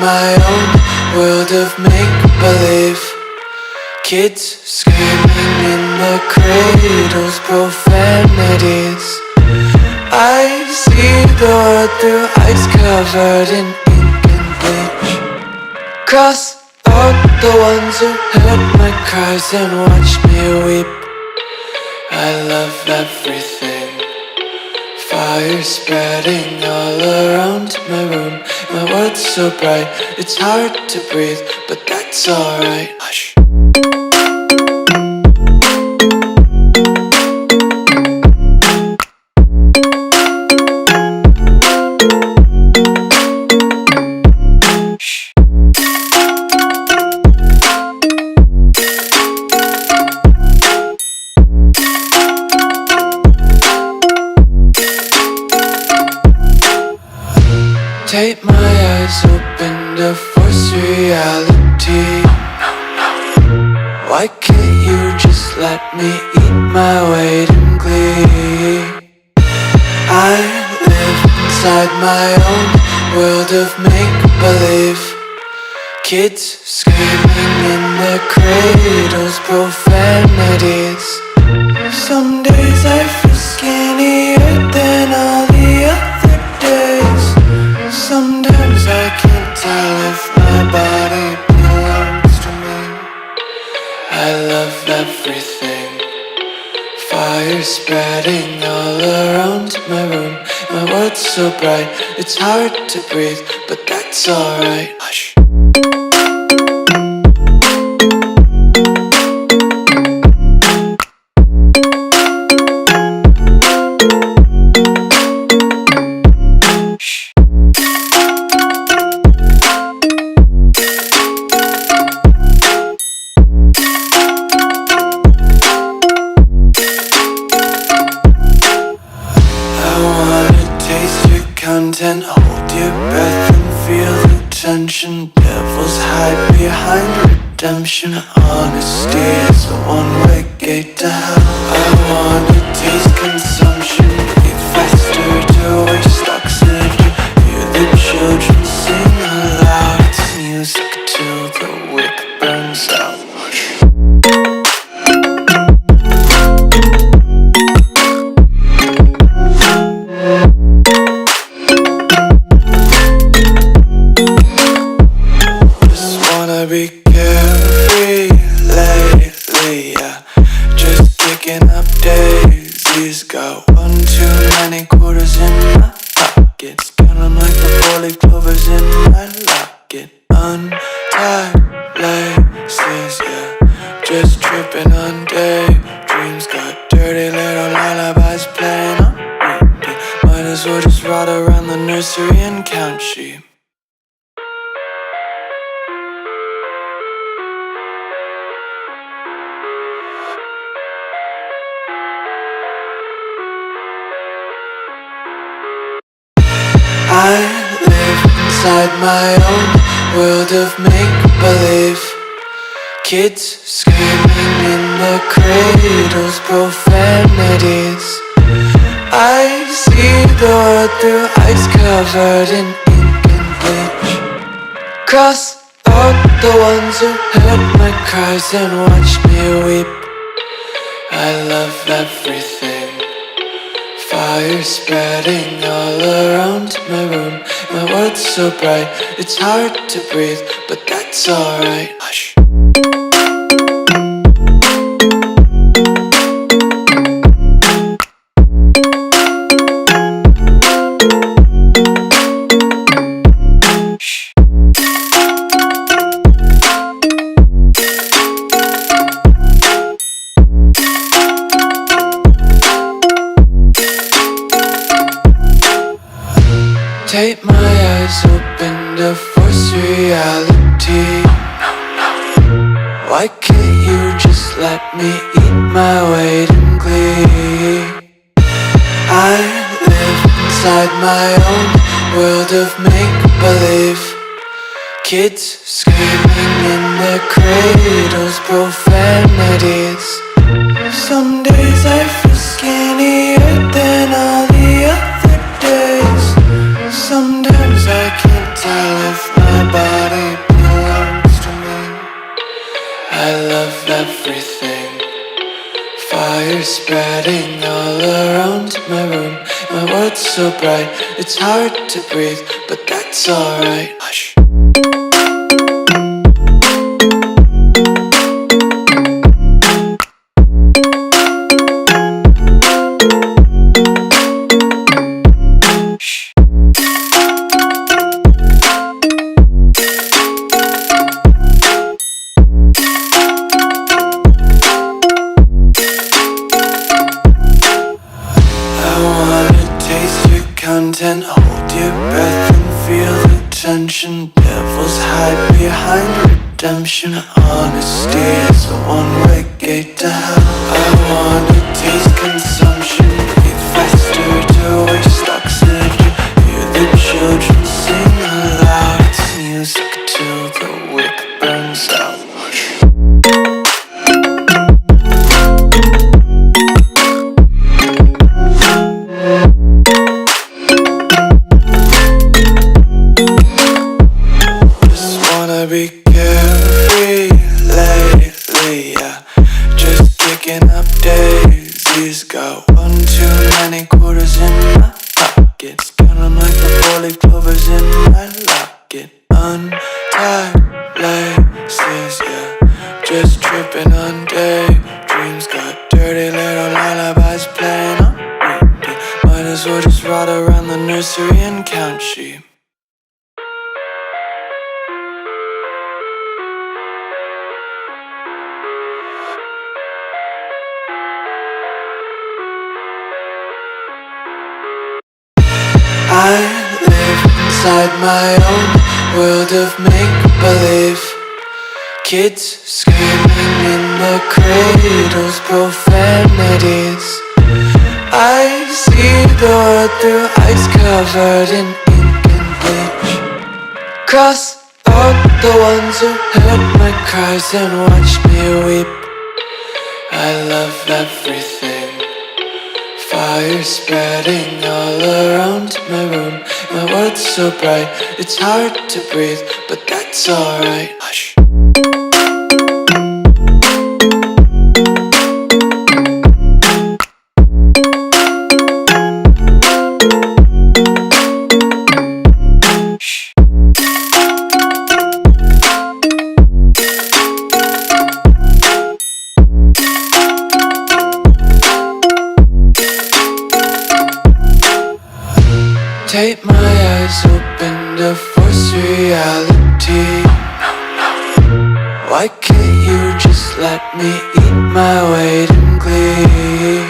my own world of make-believe. Kids screaming in the cradles, profanities. I see the world through ice covered in ink and bleach. Cross out the ones who heard my cries and watched me weep. I love everything. Fire spreading all around my room. My world's so bright, it's hard to breathe, but that's alright. Hush. Tape my eyes open to force reality. Why can't you just let me eat my weight in glee? I live inside my own world of make-believe. Kids screaming in their cradles, profanities. Some days I feel skinnier than all the other days. Sometimes I can't tell if my body belongs to me. I love everything. Fire spreading all around my room. My world's so bright, it's hard to breathe, but that's alright. Hush. Content, hold your breath and feel the tension. Devils hide behind redemption. Honesty is a one-way gate to hell. I wanna taste consumption, breathe faster to waste oxygen. Hear the children sing aloud. It's music till the wick burns out. Be carefree lately, yeah. Just picking up daisies. Got one too many quarters in my pockets. Counting like the four-leaf clovers in my locket. Untied laces, yeah. Just tripping on daydreams. Got dirty little lullabies playing on repeat. Might as well just ride around the nursery and count sheep. I live inside my own world of make-believe. Kids screaming in the cradles, profanities. I see the world through ice covered in ink and bleach. Cross out the ones who heard my cries and watched me weep. I love everything. Fire spreading all around my room. My world's so bright, it's hard to breathe, but that's alright. Hush. Tape my eyes open to force reality. Why can't you just let me eat my weight in glee? I live inside my own world of make-believe. Kids screaming in their cradles, profanities. Some days I feel skinnier than all the other days. Sometimes I can't tell if my body everything. Fire spreading all around my room. My world's so bright, it's hard to breathe, but that's alright. Hush. Content, hold your breath and feel the tension. Devils hide behind redemption. Honesty is a one-way gate to hell. I wanna taste consumption, breathe faster to waste oxygen. Hear the children sing aloud. It's music till the wick burns out. Be carefree lately, yeah. Just picking up daisies. Got one too many quarters in my pockets. Count 'em like the 4-leaf clovers in my locket. Untied laces, yeah. Just tripping on daydreams. Got dirty little lullabies playing on repeat. Might as well just ride around the nursery and count sheep. I live inside my own world of make-believe. Kids screaming in the cradles, profanities. I see the world through eyes covered in ink and bleach. Cross out the ones who heard my cries and watched me weep. I love everything. Fire spreading all around my room. My world's so bright, it's hard to breathe, but that's alright. Hush. Tape my eyes open to force reality. Why can't you just let me eat my weight in glee?